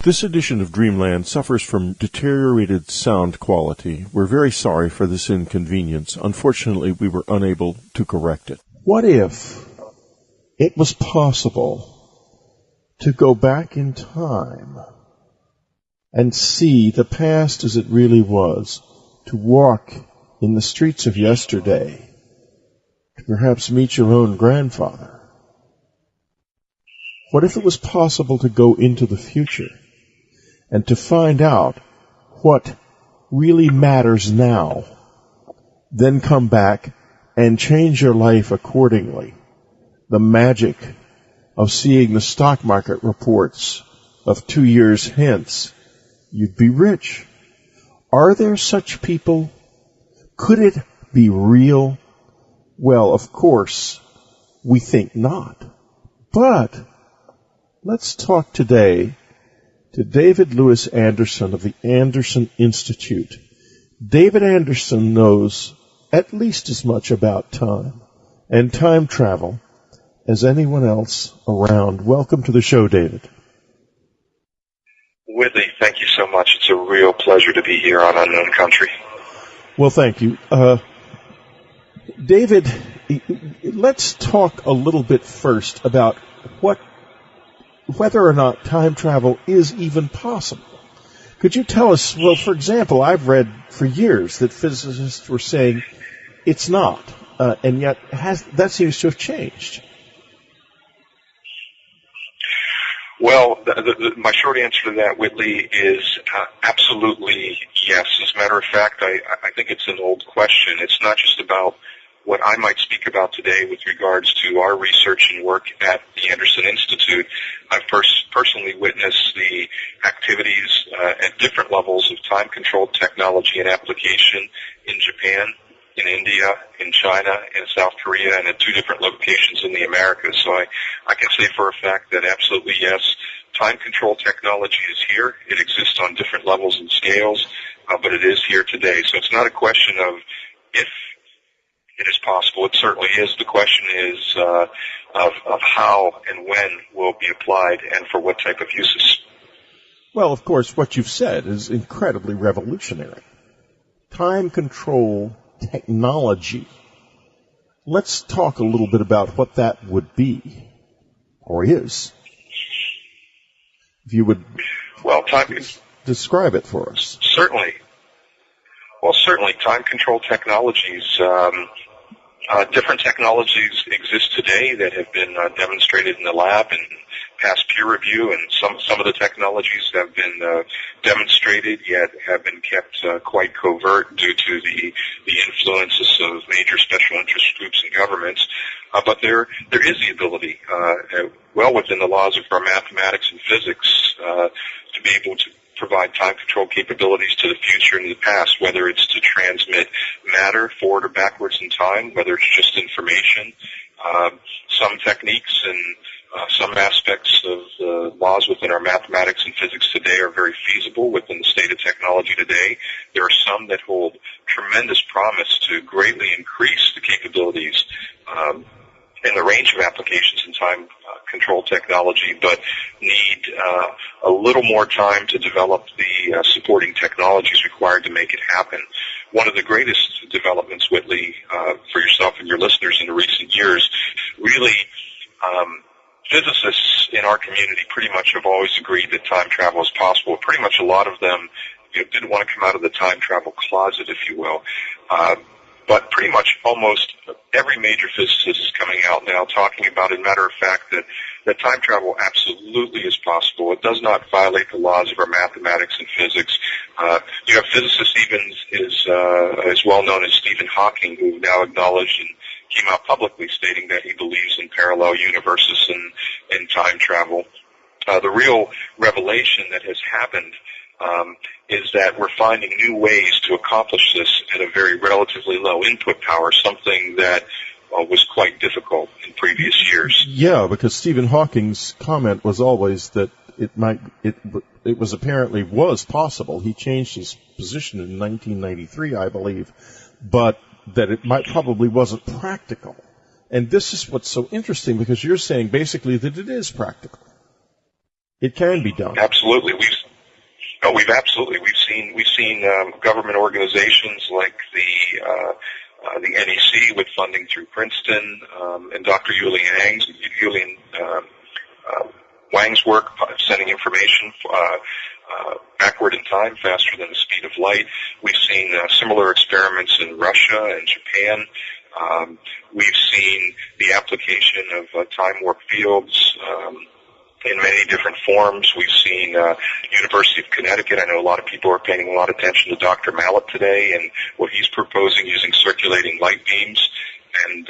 This edition of Dreamland suffers from deteriorated sound quality. We're very sorry for this inconvenience. Unfortunately, we were unable to correct it. What if it was possible to go back in time and see the past as it really was, to walk in the streets of yesterday, to perhaps meet your own grandfather? What if it was possible to go into the future and to find out what really matters now, then come back and change your life accordingly? The magic of seeing the stock market reports of 2 years hence, you'd be rich. Are there such people? Could it be real? Well, of course, we think not. But let's talk today to David Lewis Anderson of the Anderson Institute. David Anderson knows at least as much about time and time travel as anyone else around. Welcome to the show, David. Whitley, thank you so much. It's a real pleasure to be here on Unknown Country. Well, thank you. David, let's talk a little bit first about whether or not time travel is even possible. Could you tell us, well, for example, I've read for years that physicists were saying it's not, and yet that seems to have changed. Well, my short answer to that, Whitley, is absolutely yes. As a matter of fact, I think it's an old question. It's not just about what I might speak about today with regards to our research and work at the Anderson Institute. I've personally witnessed the activities at different levels of time-controlled technology and application in Japan, in India, in China, in South Korea, and at 2 different locations in the Americas. So I can say for a fact that absolutely yes, time-control technology is here. It exists on different levels and scales, but it is here today. So it's not a question of if it is possible. It certainly is. The question is of how and when will be applied and for what type of uses. Well, of course, what you've said is incredibly revolutionary. Time control technology. Let's talk a little bit about what that would be, or is. If you would describe it for us. Certainly. Well, certainly, time control technologies, different technologies exist today that have been demonstrated in the lab and past peer review, and some of the technologies have been demonstrated yet have been kept quite covert due to the influences of major special interest groups and governments. But there is the ability, well within the laws of our mathematics and physics, to be able to provide time control capabilities to the future and the past, whether it's to transmit matter forward or backwards in time, whether it's just information. Some techniques and some aspects of the laws within our mathematics and physics today are very feasible within the state of technology today. There are some that hold tremendous promise to greatly increase the capabilities and the range of applications in time control technology, but need a little more time to develop the supporting technologies required to make it happen. One of the greatest developments, Whitley, for yourself and your listeners in the recent years, really physicists in our community pretty much have always agreed that time travel is possible. Pretty much a lot of them didn't want to come out of the time travel closet, if you will. But pretty much almost every major physicist is coming out now talking about, as a matter of fact, that time travel absolutely is possible. It does not violate the laws of our mathematics and physics. You have physicists even as well known as Stephen Hawking, who now acknowledged and came out publicly stating that he believes in parallel universes and time travel. The real revelation that has happened is that we're finding new ways to accomplish this at a very relatively low input power, something that was quite difficult in previous years. Yeah, because Stephen Hawking's comment was always that it was apparently was possible. He changed his position in 1993, I believe, but that it probably wasn't practical. And this is what's so interesting, because you're saying basically that it is practical. It can be done. Absolutely. We've seen government organizations like the NEC with funding through Princeton, and Dr. Julian Wang's work sending information backward in time faster than the speed of light. We've seen similar experiments in Russia and Japan. We've seen the application of time warp fields in many different forms. We've seen University of Connecticut. I know a lot of people are paying a lot of attention to Dr. Mallet today and what he's proposing using circulating light beams. And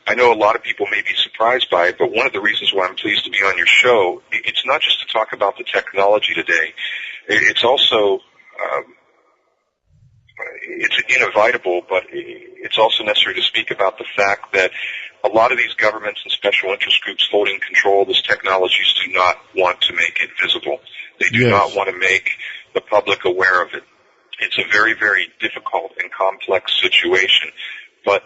I know a lot of people may be surprised by it, but one of the reasons why I'm pleased to be on your show, it's not just to talk about the technology today. It's also it's inevitable, but it's also necessary to speak about the fact that a lot of these governments and special interest groups holding control of this technologies do not want to make it visible. They do not want to make the public aware of it. It's a very, very difficult and complex situation, but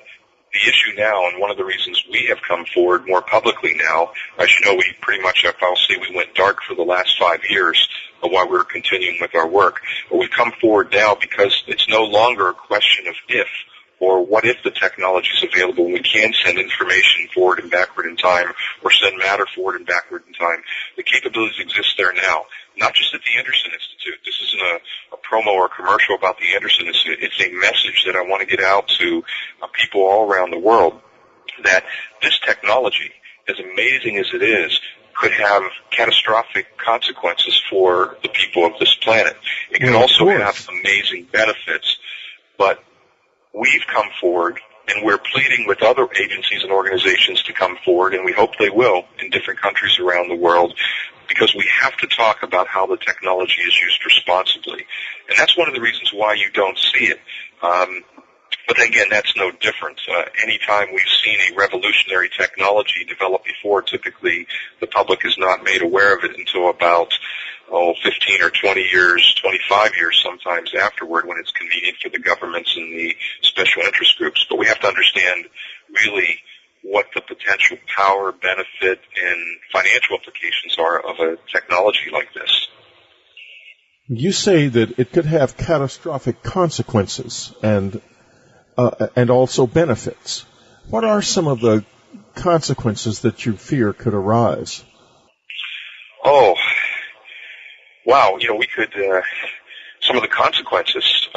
the issue now, and one of the reasons we have come forward more publicly now, as you know, we pretty much, I'll say we went dark for the last 5 years while we were continuing with our work. But we've come forward now because it's no longer a question of if or what if the technology is available and we can send information forward and backward in time or send matter forward and backward in time. The capabilities exist there now, not just at the Anderson Institute. This isn't a promo or commercial about the Anderson Institute. It's a message that I want to get out to people all around the world that this technology, as amazing as it is, could have catastrophic consequences for the people of this planet. It can also have amazing benefits, but we've come forward, and we're pleading with other agencies and organizations to come forward, and we hope they will in different countries around the world, because we have to talk about how the technology is used responsibly. And that's one of the reasons why you don't see it. But again, that's no different. Anytime we've seen a revolutionary technology develop before, typically the public is not made aware of it until about 15 or 20 years, 25 years sometimes afterward, when it's convenient for the governments and the special interest groups. But we have to understand really what the potential power, benefit, and financial implications are of a technology like this. You say that it could have catastrophic consequences and also benefits. What are some of the consequences that you fear could arise? Oh, wow. We could, some of the consequences.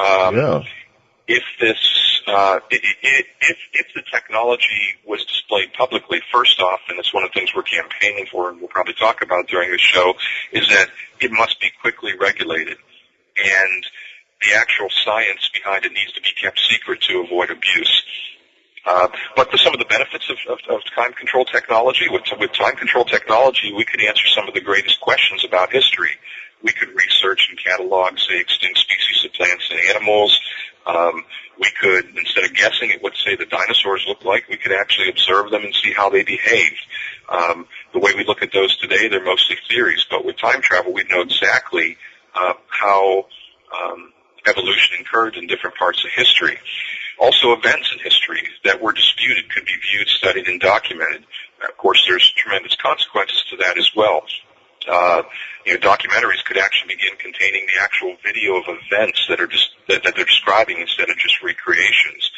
If this, if the technology was displayed publicly, first off, and it's one of the things we're campaigning for, and we'll probably talk about during the show, is that it must be quickly regulated. And the actual science behind it needs to be kept secret to avoid abuse. But some of the benefits of time control technology, with time control technology, we could answer some of the greatest questions about history. We could research and catalog, say, extinct species of plants and animals. We could, instead of guessing at what, say, the dinosaurs look like, we could actually observe them and see how they behaved. The way we look at those today, they're mostly theories. But with time travel, we'd know exactly how evolution occurred in different parts of history. Also, events in history that were disputed could be viewed, studied, and documented. Of course, there's tremendous consequences to that as well. Documentaries could actually begin containing the actual video of events that they're describing instead of just recreations.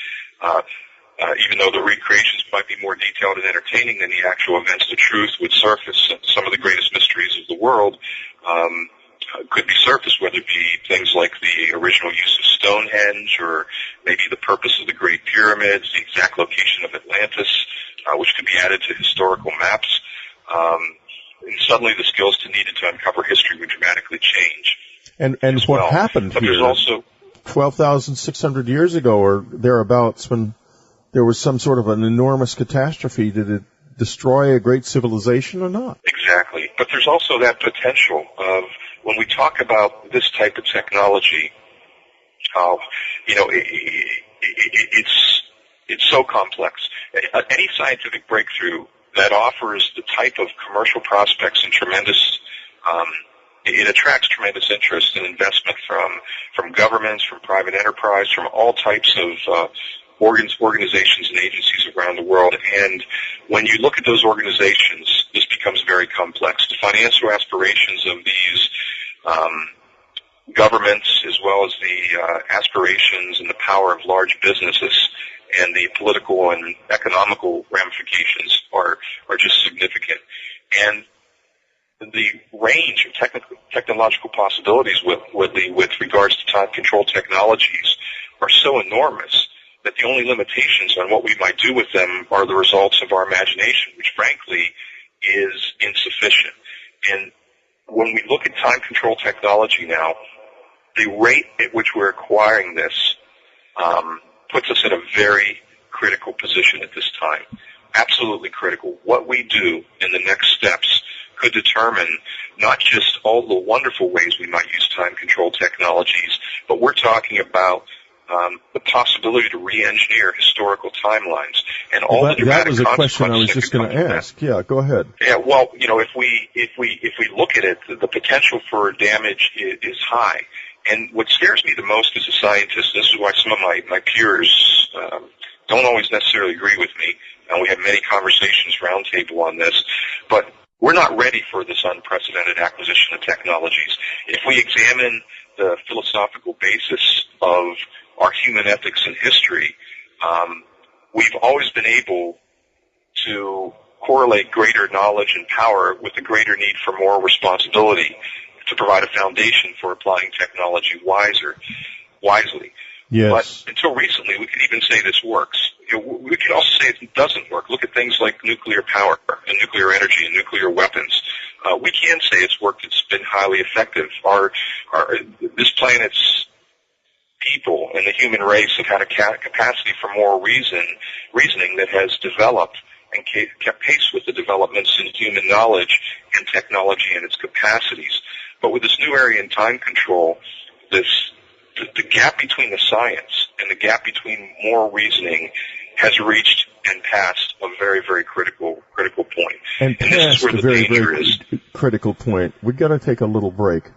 Even though the recreations might be more detailed and entertaining than the actual events, the truth would surface. Some of the greatest mysteries of the world could be surfaced, whether it be things like the original use of Stonehenge, or maybe the purpose of the Great Pyramids, the exact location of Atlantis, which could be added to historical maps. And suddenly the skills needed to uncover history would dramatically change. And what happened but here there's also 12,600 years ago or thereabouts, when there was some sort of an enormous catastrophe, did it destroy a great civilization or not? Exactly. But there's also that potential of, when we talk about this type of technology, it's so complex. Any scientific breakthrough that offers the type of commercial prospects and tremendous, it attracts tremendous interest and investment from governments, from private enterprise, from all types of organizations and agencies around the world. And when you look at those organizations, this becomes becomes very complex. The financial aspirations of these governments, as well as the aspirations and the power of large businesses, and the political and economical ramifications are just significant. And the range of technological possibilities with regards to time control technologies are so enormous that the only limitations on what we might do with them are the results of our imagination, which frankly is insufficient. And when we look at time control technology now, the rate at which we're acquiring this puts us in a very critical position at this time. Absolutely critical. What we do in the next steps could determine not just all the wonderful ways we might use time control technologies, but we're talking about the possibility to re-engineer historical timelines and all the dramatic consequences. That was a question I was just going to ask. Yeah, go ahead. Yeah, well, if we look at it, the potential for damage is high. And what scares me the most as a scientist, this is why some of my peers don't always necessarily agree with me, and we have many conversations roundtable on this, but we're not ready for this unprecedented acquisition of technologies. If we examine the philosophical basis of our human ethics and history, we've always been able to correlate greater knowledge and power with a greater need for more responsibility to provide a foundation for applying technology wisely. Yes. But until recently, we could even say this works. We can also say it doesn't work. Look at things like nuclear power and nuclear energy and nuclear weapons. We can say it's worked. It's been highly effective. This planet's people and the human race have had a capacity for more reasoning that has developed and kept pace with the developments in human knowledge and technology and its capacities. But with this new area in time control, the gap between the science and the gap between moral reasoning has reached and passed a very, very critical point. And this is where the danger is. Critical point. We've got to take a little break.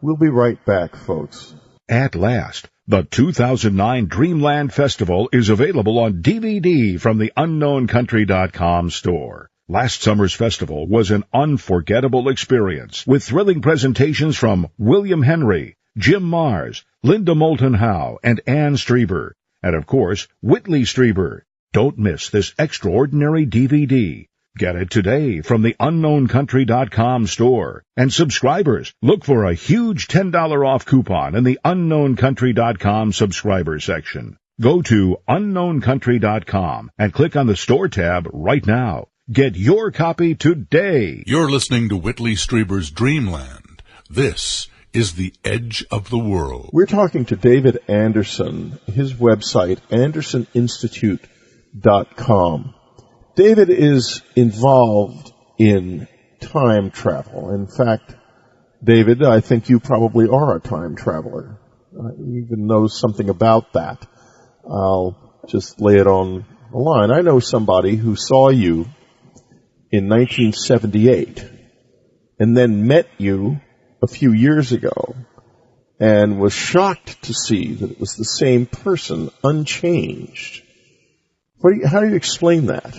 We'll be right back, folks. At last, the 2009 Dreamland Festival is available on DVD from the UnknownCountry.com store. Last summer's festival was an unforgettable experience with thrilling presentations from William Henry, Jim Mars, Linda Moulton Howe, and Ann Strieber, and of course, Whitley Strieber. Don't miss this extraordinary DVD. Get it today from the UnknownCountry.com store. And subscribers, look for a huge $10 off coupon in the UnknownCountry.com subscriber section. Go to UnknownCountry.com and click on the store tab right now. Get your copy today. You're listening to Whitley Strieber's Dreamland. This is the edge of the world. We're talking to David Anderson, his website, AndersonInstitute.com. David is involved in time travel. In fact, David, I think you probably are a time traveler. You even know something about that. I'll just lay it on the line. I know somebody who saw you in 1978 and then met you a few years ago and was shocked to see that it was the same person, unchanged. How do you explain that?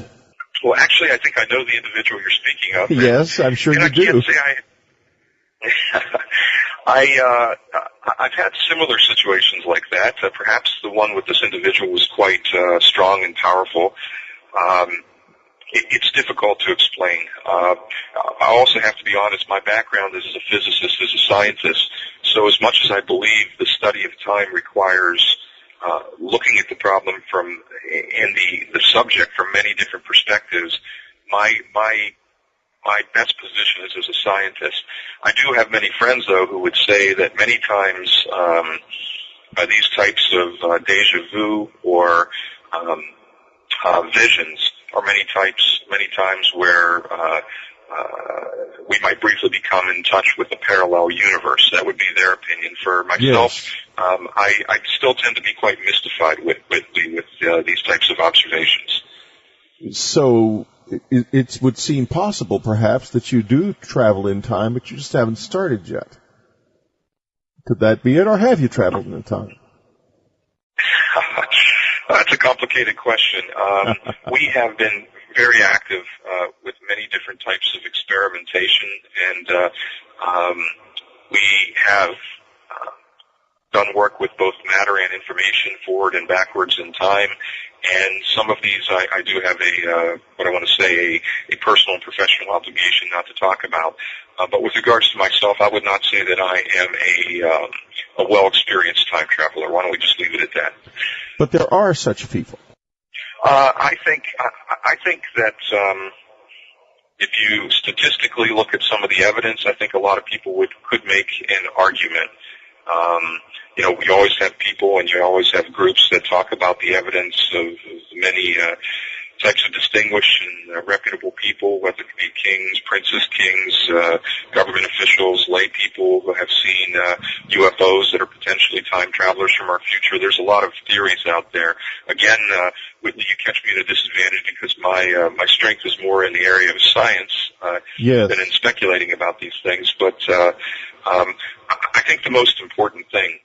Well, actually, I think I know the individual you're speaking of. Yes, I'm sure you do. Can't say I've had similar situations like that. Perhaps the one with this individual was quite strong and powerful. It's difficult to explain. I also have to be honest, my background is as a physicist, as a scientist, so as much as I believe the study of time requires looking at the problem and the subject from many different perspectives, my best position is as a scientist. I do have many friends, though, who would say that many times these types of deja vu or visions are many times where we might briefly become in touch with a parallel universe. That would be their opinion. For myself, yes. I still tend to be quite mystified with these types of observations. So it would seem possible, perhaps, that you do travel in time, but you just haven't started yet. Could that be it, or have you traveled in time? That's a complicated question. We have been very active with many different types of experimentation, and we have done work with both matter and information forward and backwards in time. And some of these I do have what I want to say, a personal and professional obligation not to talk about. But with regards to myself, I would not say that I am a well-experienced time traveler. Why don't we just leave it at that? But there are such people. I think that if you statistically look at some of the evidence, I think a lot of people could make an argument. We always have people and you always have groups that talk about the evidence of many types of distinguished and reputable people, whether it be kings, princes, kings, government officials, lay people who have seen UFOs that are potentially time travelers from our future. There's a lot of theories out there. Again, Whitney, you catch me at a disadvantage because my strength is more in the area of science than in speculating about these things. But I think the most important thing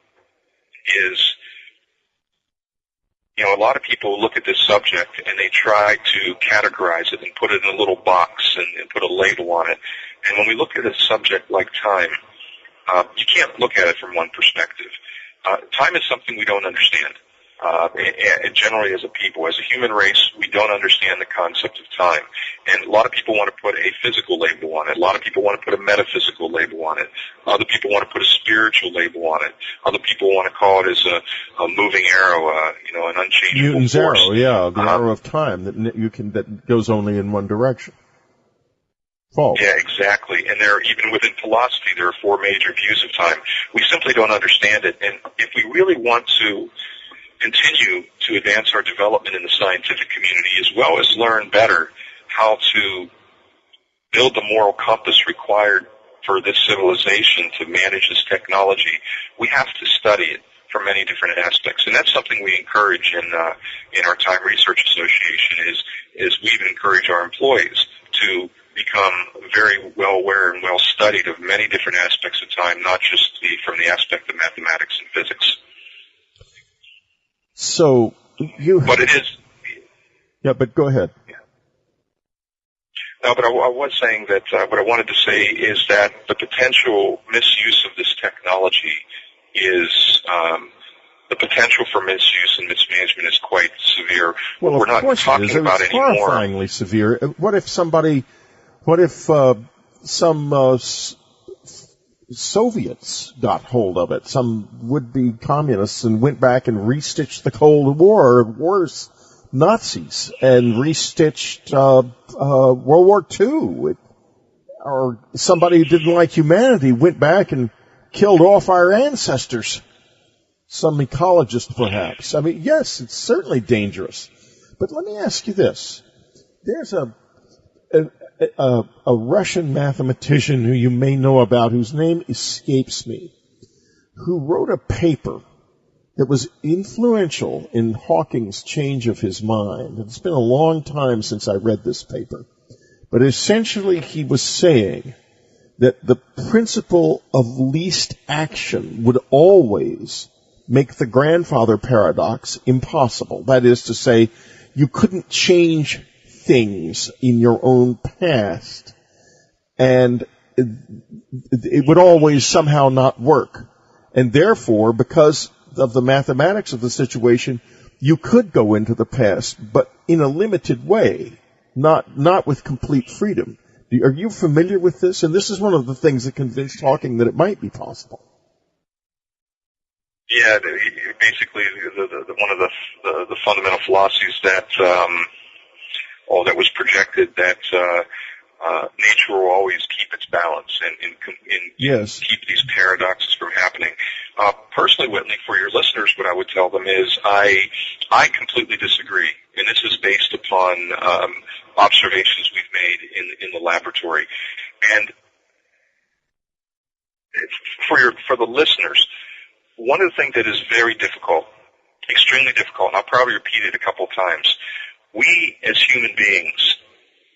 is, a lot of people look at this subject and they try to categorize it and put it in a little box and put a label on it. And when we look at a subject like time, you can't look at it from one perspective. Time is something we don't understand. And generally as a people, as a human race, we don't understand the concept of time. And a lot of people want to put a physical label on it. A lot of people want to put a metaphysical label on it. Other people want to put a spiritual label on it. Other people want to call it as a moving arrow, an unchangeable Newton's force. arrow, the arrow of time that goes only in one direction. False. Yeah, exactly. And even within philosophy, there are four major views of time. We simply don't understand it. And if we really want to continue to advance our development in the scientific community, as well as learn better how to build the moral compass required for this civilization to manage this technology, we have to study it from many different aspects. And that's something we encourage in our Time Research Association is we even encourage our employees to become very well aware and well studied of many different aspects of time, not just from the aspect of mathematics and physics. So But it is. Yeah, but go ahead. Yeah. No, but I was saying that what I wanted to say is that the potential misuse of this technology is the potential for misuse and mismanagement is quite severe. Well, we're not talking about it's anymore. Horrifyingly severe. What if some Soviets got hold of it, some would-be communists, and went back and restitched the Cold War, or worse, Nazis, and restitched World War II? Or somebody who didn't like humanity went back and killed off our ancestors. Some ecologist, perhaps. I mean, yes, it's certainly dangerous. But let me ask you this. There's a Russian mathematician who you may know about, whose name escapes me, who wrote a paper that was influential in Hawking's change of his mind. It's been a long time since I read this paper. But essentially he was saying that the principle of least action would always make the grandfather paradox impossible. That is to say, you couldn't change things in your own past, and it would always somehow not work. And therefore, because of the mathematics of the situation, you could go into the past, but in a limited way, not with complete freedom. Are you familiar with this? And this is one of the things that convinced Hawking that it might be possible. Yeah, basically, one of the fundamental philosophies that that was projected, that nature will always keep its balance and keep these paradoxes from happening. Personally, Whitney, for your listeners, what I would tell them is I completely disagree, and this is based upon observations we've made in the laboratory. And for the listeners, one of the things that is very difficult, extremely difficult, and I'll probably repeat it a couple of times, we as human beings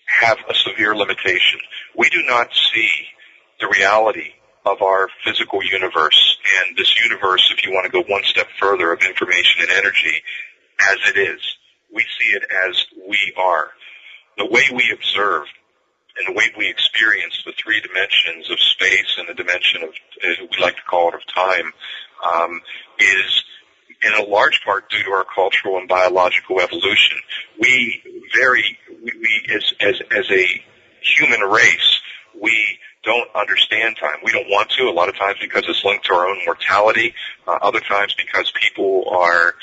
have a severe limitation. We do not see the reality of our physical universe, and this universe, if you want to go one step further, of information and energy, as it is. We see it as we are. The way we observe and the way we experience the three dimensions of space and the dimension of, we like to call it, of time, is in a large part due to our cultural and biological evolution. We as a human race, we don't understand time. We don't want to, a lot of times because it's linked to our own mortality, other times because people are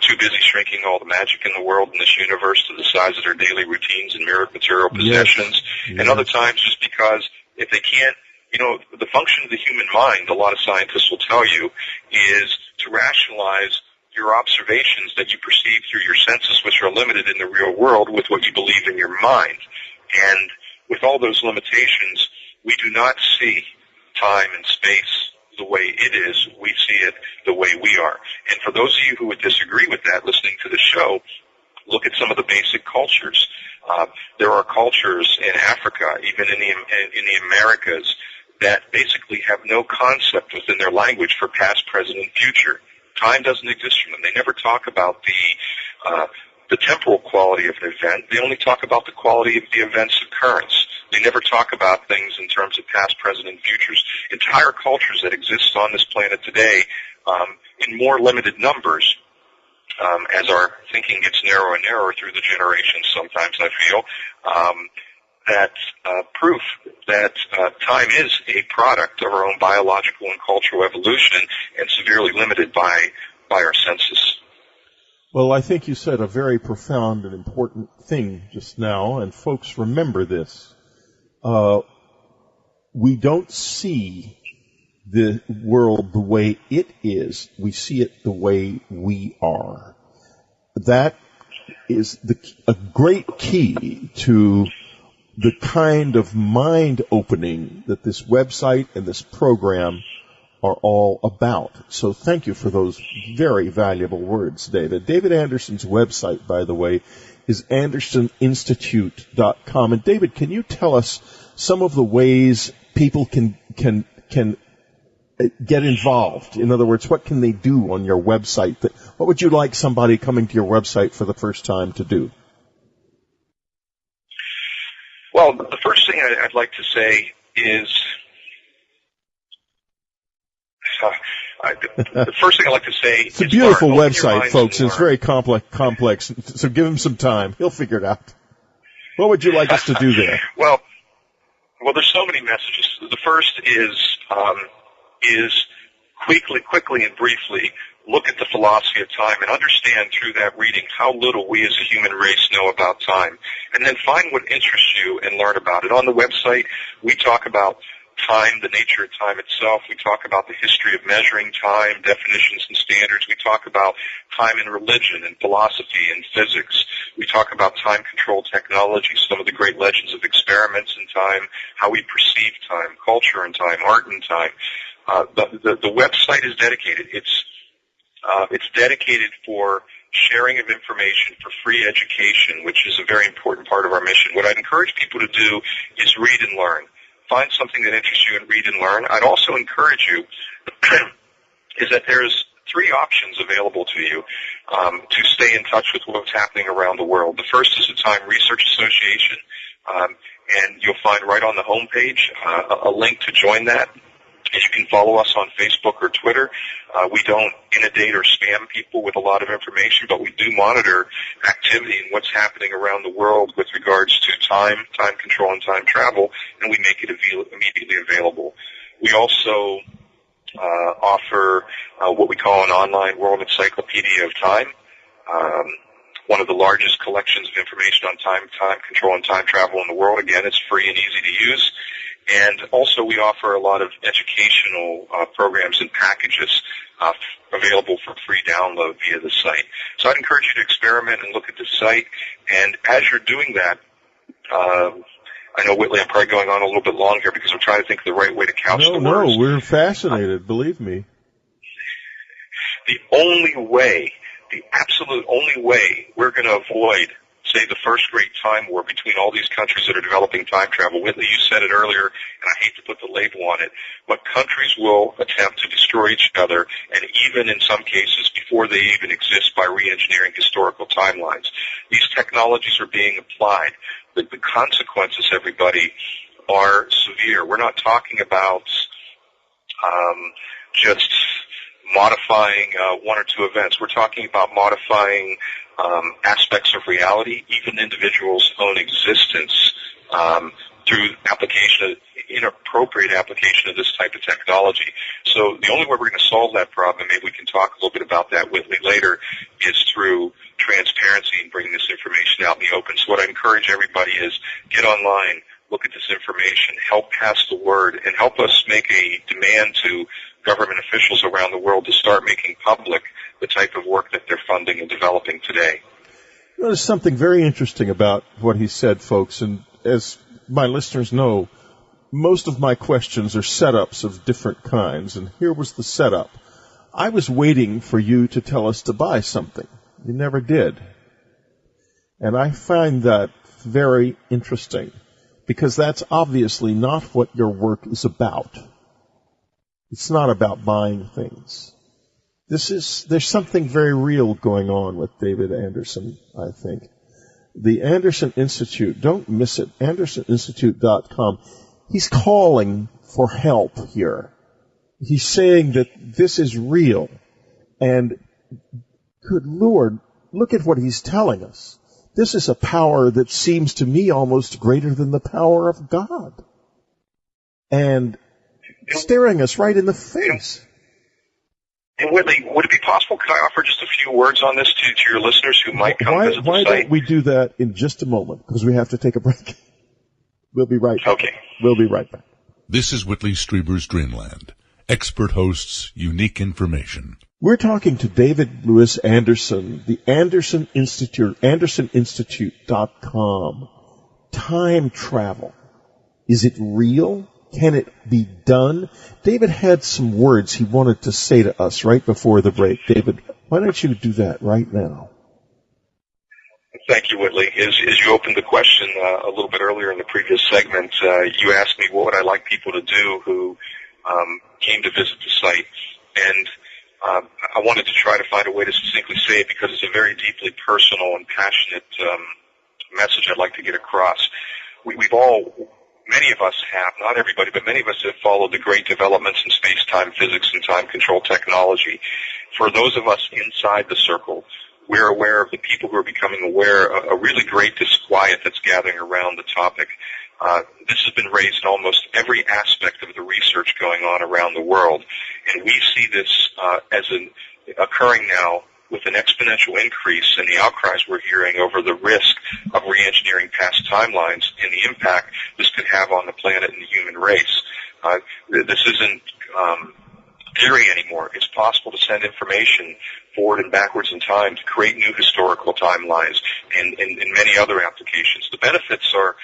too busy shrinking all the magic in the world in this universe to the size of their daily routines and mere material possessions, Yes. and other times just because if they can't, the function of the human mind, a lot of scientists will tell you, is to rationalize your observations that you perceive through your senses, which are limited in the real world, with what you believe in your mind. And with all those limitations, we do not see time and space the way it is. We see it the way we are. And for those of you who would disagree with that, listening to the show, look at some of the basic cultures. There are cultures in Africa, even in the Americas, that basically have no concept within their language for past, present, and future. Time doesn't exist for them. They never talk about the temporal quality of an event. They only talk about the quality of the event's occurrence. They never talk about things in terms of past, present, and futures. Entire cultures that exist on this planet today, in more limited numbers, as our thinking gets narrower and narrower through the generations, sometimes I feel, proof that time is a product of our own biological and cultural evolution and severely limited by our senses. Well, I think you said a very profound and important thing just now, and folks, remember this. We don't see the world the way it is. We see it the way we are. That is a great key to the kind of mind opening that this website and this program are all about. So thank you for those very valuable words, David. David Anderson's website, by the way, is AndersonInstitute.com. And David, can you tell us some of the ways people can get involved? In other words, what can they do on your website? What would you like somebody coming to your website for the first time to do? Well, the first thing I'd like to say is, the first thing I'd like to say it's a beautiful website, folks. It's very complex, so give him some time. He'll figure it out. What would you like us to do there? Well, there's so many messages. The first is quickly and briefly look at the philosophy of time and understand through that reading how little we as a human race know about time. And then find what interests you and learn about it. On the website, we talk about time, the nature of time itself. We talk about the history of measuring time, definitions and standards. We talk about time in religion and philosophy and physics. We talk about time control technology, some of the great legends of experiments in time, how we perceive time, culture in time, art in time. The website is dedicated. It's dedicated for sharing of information, for free education, which is a very important part of our mission. What I'd encourage people to do is read and learn. Find something that interests you and read and learn. I'd also encourage you is that there's 3 options available to you to stay in touch with what's happening around the world. The first is the Time Research Association, and you'll find right on the homepage a link to join that. And you can follow us on Facebook or Twitter. We don't inundate or spam people with a lot of information, but we do monitor activity and what's happening around the world with regards to time control, and time travel, and we make it immediately available. We also offer what we call an online world encyclopedia of time, one of the largest collections of information on time control, and time travel in the world. Again, it's free and easy to use. And also we offer a lot of educational programs and packages available for free download via the site. So I'd encourage you to experiment and look at the site. And as you're doing that, I know, Whitley, I'm probably going on a little bit long here because I'm trying to think of the right way to couch the words. No, we're fascinated, believe me. The absolute only way we're going to avoid say, the first great time war between all these countries that are developing time travel. Whitley, you said it earlier, and I hate to put the label on it, but countries will attempt to destroy each other, and even in some cases before they even exist, by re-engineering historical timelines. These technologies are being applied. The consequences, everybody, are severe. We're not talking about just modifying one or two events. We're talking about modifying aspects of reality, even individuals' own existence, through inappropriate application of this type of technology. So the only way we're going to solve that problem, and maybe we can talk a little bit about that with me later, is through transparency and bringing this information out in the open. So what I encourage everybody is get online, look at this information, help pass the word, and help us make a demand to government officials around the world to start making public the type of work that they're funding and developing today. You know, there's something very interesting about what he said, folks, and as my listeners know, most of my questions are setups of different kinds, and here was the setup. I was waiting for you to tell us to buy something. You never did. And I find that very interesting, because that's obviously not what your work is about. It's not about buying things. There's something very real going on with David Anderson, I think. The Anderson Institute, don't miss it, AndersonInstitute.com. He's calling for help here. He's saying that this is real. And, good Lord, look at what he's telling us. This is a power that seems to me almost greater than the power of God. And staring us right in the face. And Whitley, would it be possible, could I offer just a few words on this to your listeners who might come visit the site? Why don't we do that in just a moment? Because we have to take a break. We'll be right back. Okay. We'll be right back. This is Whitley Strieber's Dreamland. Expert hosts, unique information. We're talking to David Lewis Anderson, the Anderson Institute, AndersonInstitute.com. Time travel. Is it real? Can it be done? David had some words he wanted to say to us right before the break. David, why don't you do that right now? Thank you, Whitley. As you opened the question a little bit earlier in the previous segment, you asked me what would I like people to do who came to visit the site. And I wanted to try to find a way to succinctly say it because it's a very deeply personal and passionate message I'd like to get across. Many of us have, not everybody, but many of us have followed the great developments in space-time physics and time control technology. For those of us inside the circle, we're aware of the people who are becoming aware of a really great disquiet that's gathering around the topic. This has been raised in almost every aspect of the research going on around the world, and we see this occurring now with an exponential increase in the outcries we're hearing over the risk of re-engineering past timelines and the impact this could have on the planet and the human race. This isn't theory anymore. It's possible to send information forward and backwards in time to create new historical timelines and many other applications. The benefits are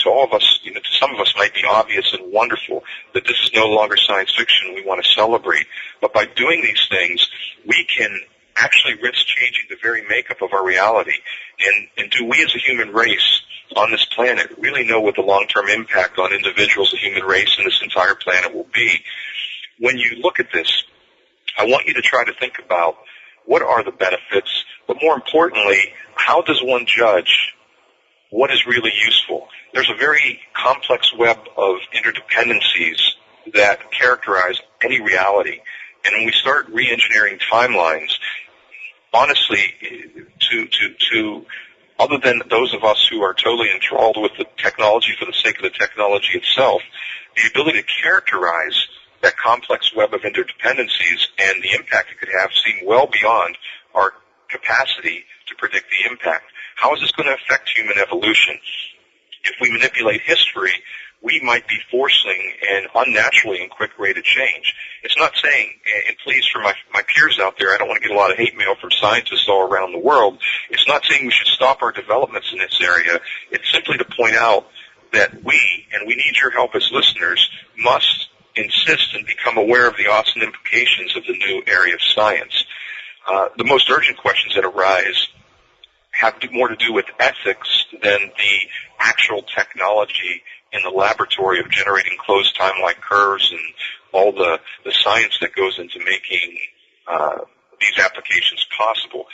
to all of us, to some of us might be obvious and wonderful that this is no longer science fiction we want to celebrate. But by doing these things, we can actually risk changing the very makeup of our reality. And do we as a human race on this planet really know what the long-term impact on individuals, the human race, and this entire planet will be? When you look at this, I want you to try to think about what are the benefits, but more importantly, how does one judge what is really useful? There's a very complex web of interdependencies that characterize any reality. And when we start re-engineering timelines, honestly, to other than those of us who are totally enthralled with the technology for the sake of the technology itself, the ability to characterize that complex web of interdependencies and the impact it could have seem well beyond our capacity to predict the impact. How is this going to affect human evolution? If we manipulate history, we might be forcing an unnaturally and quick rate of change. It's not saying, and please for my peers out there, I don't want to get a lot of hate mail from scientists all around the world, it's not saying we should stop our developments in this area. It's simply to point out that we, and we need your help as listeners, must insist and become aware of the awesome implications of the new area of science. The most urgent questions that arise have more to do with ethics than the actual technology in the laboratory of generating closed timeline curves and all the science that goes into making these applications possible.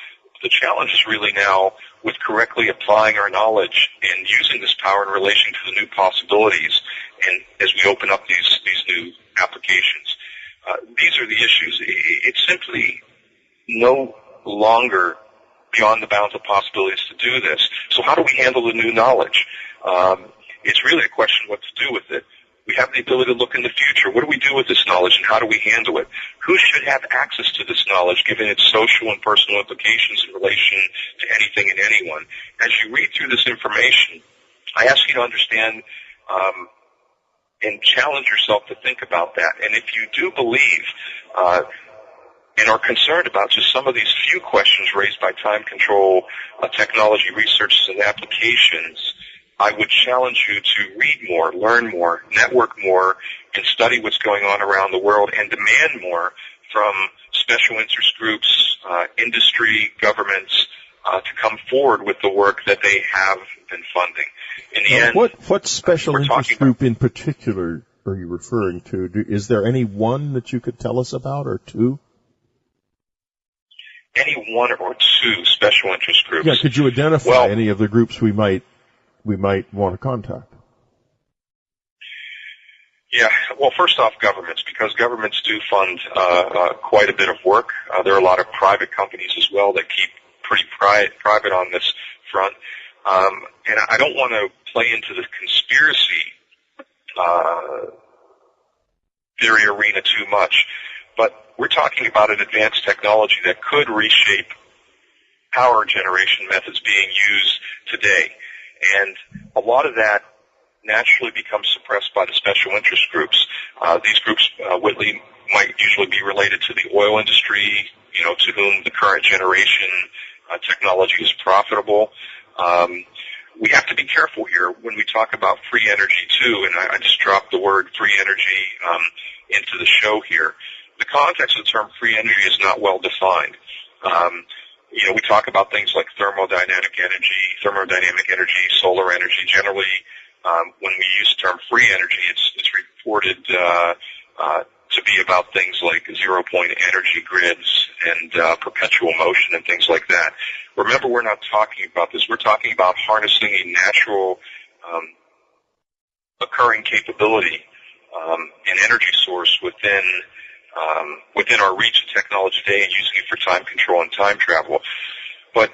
The challenge is really now with correctly applying our knowledge and using this power in relation to the new possibilities, and as we open up these new applications. These are the issues. It's simply no longer beyond the bounds of possibilities to do this. So how do we handle the new knowledge? It's really a question of what to do with it. We have the ability to look in the future. What do we do with this knowledge, and how do we handle it? Who should have access to this knowledge, given its social and personal implications in relation to anything and anyone? As you read through this information, I ask you to understand and challenge yourself to think about that. And if you do believe and are concerned about just some of these few questions raised by time control technology researchers and applications, I would challenge you to read more, learn more, network more, and study what's going on around the world and demand more from special interest groups, industry, governments, to come forward with the work that they have been funding. In the end, what special interest group in particular are you referring to? Is there any one that you could tell us about, or two? Any one or two special interest groups. Yeah, could you identify any of the groups we might want to contact? Yeah, well, first off, governments, because governments do fund quite a bit of work. There are a lot of private companies as well that keep pretty private on this front. And I don't want to play into the conspiracy theory arena too much, but we're talking about an advanced technology that could reshape power generation methods being used today. And a lot of that naturally becomes suppressed by the special interest groups. These groups, Whitley, might usually be related to the oil industry, to whom the current generation technology is profitable. We have to be careful here when we talk about free energy, too, and I just dropped the word free energy into the show here. The context of the term free energy is not well defined. We talk about things like thermodynamic energy, solar energy. Generally, when we use the term free energy, it's reported to be about things like zero-point energy grids and perpetual motion and things like that. Remember, we're not talking about this. We're talking about harnessing a natural occurring capability, an energy source within our reach of technology today and using it for time control and time travel. But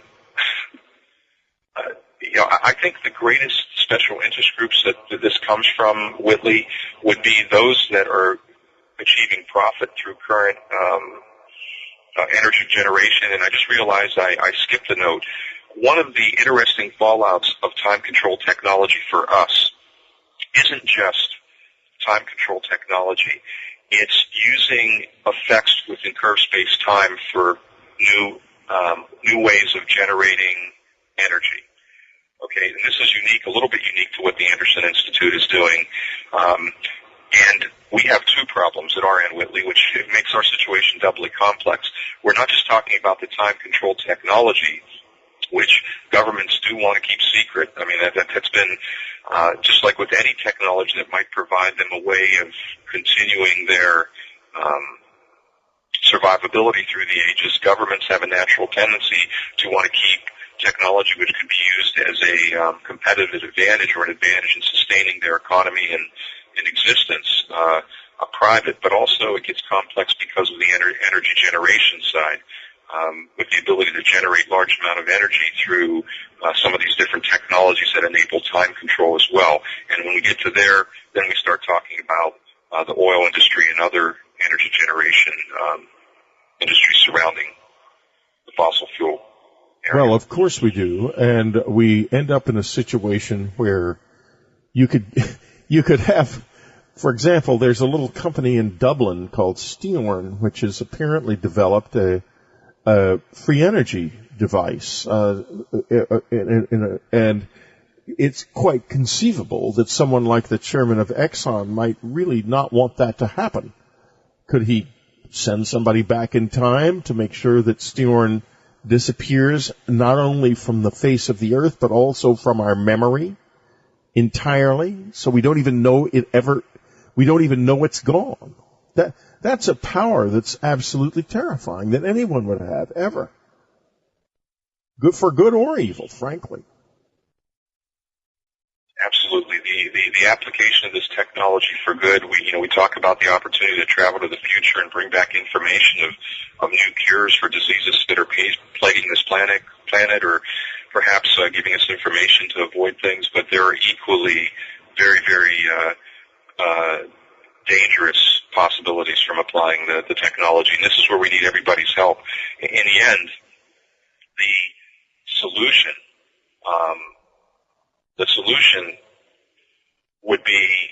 I think the greatest special interest groups that this comes from, Whitley, would be those that are achieving profit through current energy generation. And I just realized I skipped a note. One of the interesting fallouts of time control technology for us isn't just time control technology. It's using effects within curved space-time for new ways of generating energy. Okay, and this is a little bit unique to what the Anderson Institute is doing. And we have two problems at our end, Whitley, which makes our situation doubly complex. We're not just talking about the time-controlled technology, which governments do want to keep secret. I mean, that's been just like with any technology that might provide them a way of continuing their survivability through the ages. Governments have a natural tendency to want to keep technology which could be used as a competitive advantage or an advantage in sustaining their economy and existence private, but also it gets complex because of the energy generation side. With the ability to generate large amount of energy through some of these different technologies that enable time control as well. And when we get to there, then we start talking about the oil industry and other energy generation industries surrounding the fossil fuel area. Well, of course we do, and we end up in a situation where you could have, for example, there's a little company in Dublin called Steorn, which has apparently developed a free energy device, and it's quite conceivable that someone like the chairman of Exxon might really not want that to happen. Could he send somebody back in time to make sure that Steorn disappears not only from the face of the earth, but also from our memory entirely. So we don't even know it's gone. That's a power that's absolutely terrifying that anyone would have ever. Good for good or evil, frankly. Absolutely. The application of this technology for good, we talk about the opportunity to travel to the future and bring back information of new cures for diseases that are plaguing this planet, or perhaps giving us information to avoid things, but there are equally very, very dangerous possibilities from applying the technology. And this is where we need everybody's help. In the end, the solution would be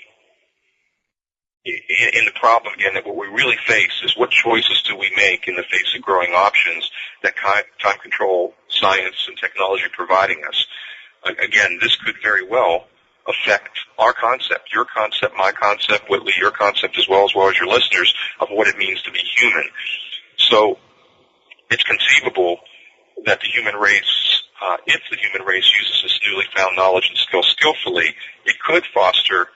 in the problem, again, that what we really face is what choices do we make in the face of growing options that time control science and technology are providing us. Again, this could very well affect our concept, your concept, my concept, Whitley, your concept, as well as your listeners, of what it means to be human. So it's conceivable that the human race, if the human race uses this newly found knowledge and skill skillfully, it could foster,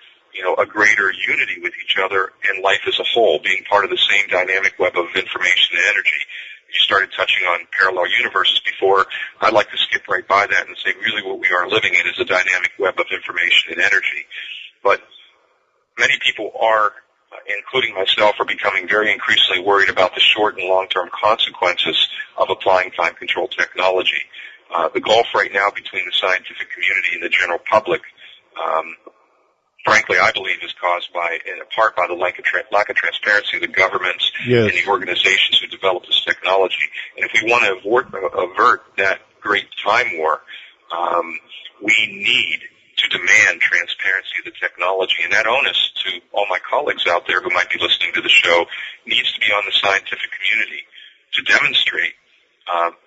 a greater unity with each other and life as a whole, being part of the same dynamic web of information and energy. You started touching on parallel universes before. I'd like to skip right by that and say really what we are living in is a dynamic web of information and energy. But many people are, including myself, are becoming very increasingly worried about the short and long-term consequences of applying time control technology. The gulf right now between the scientific community and the general public, frankly, I believe is caused in part by the lack of transparency of the governments and the organizations who develop this technology. And if we want to avert that great time war, we need to demand transparency of the technology. And that onus to all my colleagues out there who might be listening to the show needs to be on the scientific community to demonstrate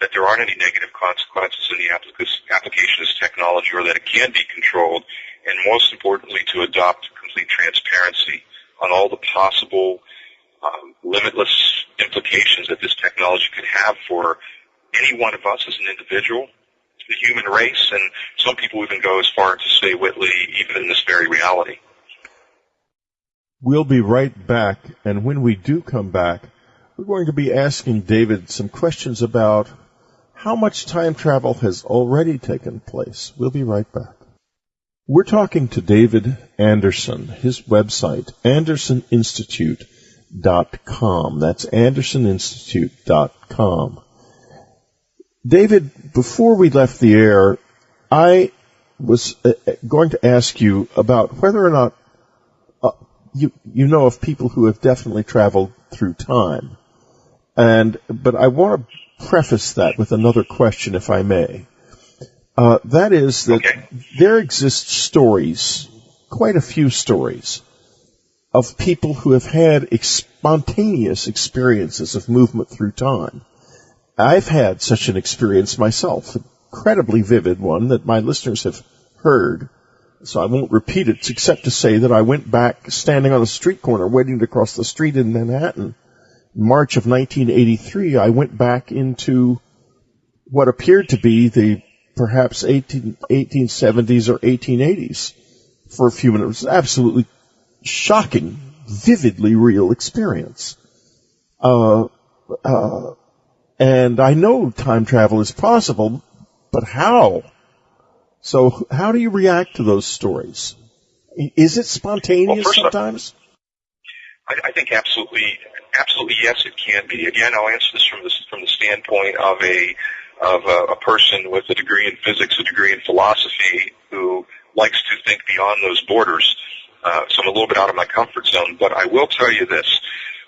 that there aren't any negative consequences in the application of this technology, or that it can be controlled, and most importantly, to adopt complete transparency on all the possible limitless implications that this technology could have for any one of us as an individual, the human race, and some people even go as far to say, Whitley, even in this very reality. We'll be right back, and when we do come back, we're going to be asking David some questions about how much time travel has already taken place. We'll be right back. We're talking to David Anderson, his website, AndersonInstitute.com. That's AndersonInstitute.com. David, before we left the air, I was going to ask you about whether or not you know of people who have definitely traveled through time. But I want to preface that with another question, if I may. That is that there exist stories, quite a few stories, of people who have had spontaneous experiences of movement through time. I've had such an experience myself, an incredibly vivid one that my listeners have heard, so I won't repeat it except to say that I went back standing on a street corner waiting to cross the street in Manhattan. In March of 1983, I went back into what appeared to be the perhaps 1870s or 1880s for a few minutes. It was absolutely shocking, vividly real experience. And I know time travel is possible, but how? So how do you react to those stories? Is it spontaneous sometimes? I think absolutely yes, it can be. Again, I'll answer this from the standpoint of a person with a degree in physics, a degree in philosophy, who likes to think beyond those borders. So I'm a little bit out of my comfort zone, but I will tell you this.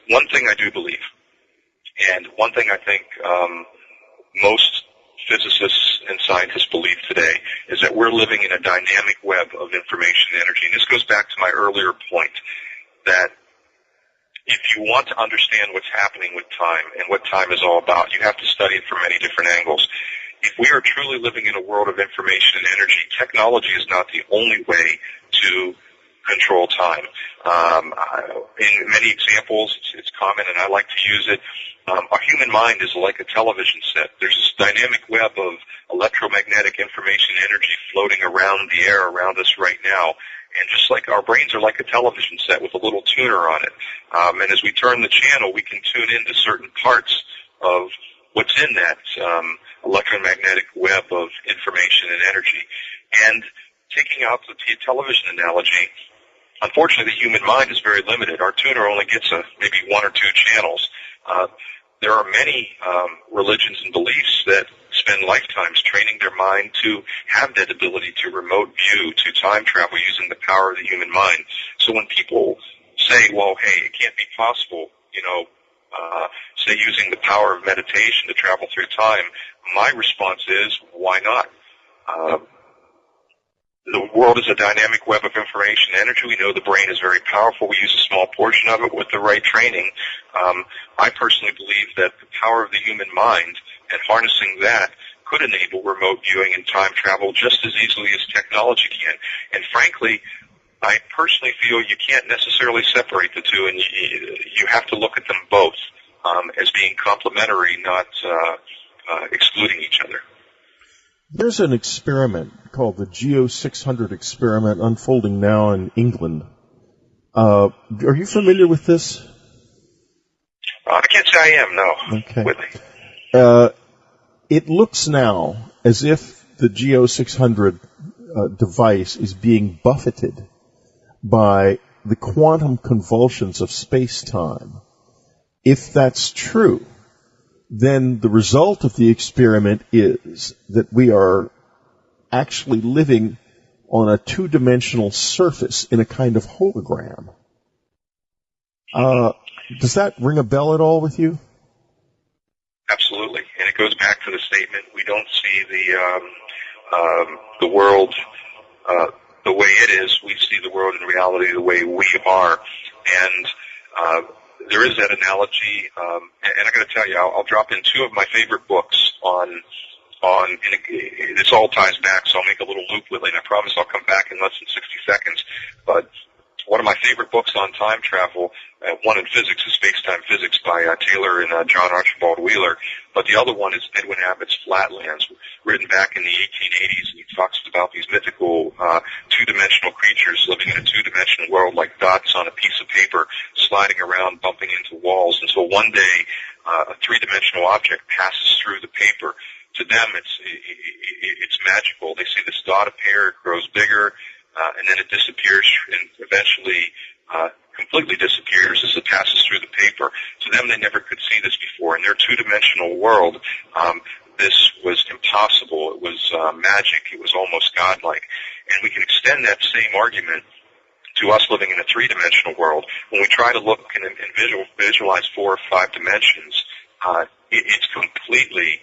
One thing I do believe, and one thing I think most physicists and scientists believe today, is that we're living in a dynamic web of information and energy. And this goes back to my earlier point that if you want to understand what's happening with time and what time is all about, you have to study it from many different angles. If we are truly living in a world of information and energy, technology is not the only way to control time. In many examples, it's common, and I like to use it. Our human mind is like a television set. There's this dynamic web of electromagnetic information energy floating around the air around us right now. And just like our brains are like a television set with a little tuner on it. And as we turn the channel, we can tune into certain parts of what's in that electromagnetic web of information and energy. And taking out the television analogy, unfortunately, the human mind is very limited. Our tuner only gets maybe one or two channels. There are many religions and beliefs that spend lifetimes training their mind to have that ability to remote view, to time travel using the power of the human mind. So when people say, well, hey, it can't be possible, say using the power of meditation to travel through time, my response is, why not? The world is a dynamic web of information and energy. We know the brain is very powerful. We use a small portion of it with the right training. I personally believe that the power of the human mind and harnessing that could enable remote viewing and time travel just as easily as technology can. And frankly, I personally feel you can't necessarily separate the two, and you have to look at them both as being complementary, not excluding each other. There's an experiment called the Geo 600 experiment unfolding now in England. Are you familiar with this? I can't say I am, no. Okay. Whitley. It looks now as if the Geo 600 device is being buffeted by the quantum convulsions of space-time. If that's true, then the result of the experiment is that we are actually living on a two-dimensional surface in a kind of hologram. Does that ring a bell at all with you? Absolutely, and it goes back to the statement: we don't see the world the way it is. We see the world in reality the way we are, and there is that analogy. And I got to tell you, I'll drop in two of my favorite books on. And this all ties back, so I'll make a little loop with it, and I promise I'll come back in less than 60 seconds. But one of my favorite books on time travel, one in physics is Space-Time Physics by Taylor and John Archibald Wheeler, but the other one is Edwin Abbott's Flatlands, written back in the 1880s, and he talks about these mythical two-dimensional creatures living in a two-dimensional world like dots on a piece of paper, sliding around, bumping into walls, until one day a three-dimensional object passes through the paper. To them, it's magical. They see this dot appear, it grows bigger, and then it disappears, and eventually completely disappears as it passes through the paper. To them, they never could see this before. In their two-dimensional world, this was impossible. It was magic. It was almost godlike. And we can extend that same argument to us living in a three-dimensional world. When we try to look and visualize 4 or 5 dimensions, it's completely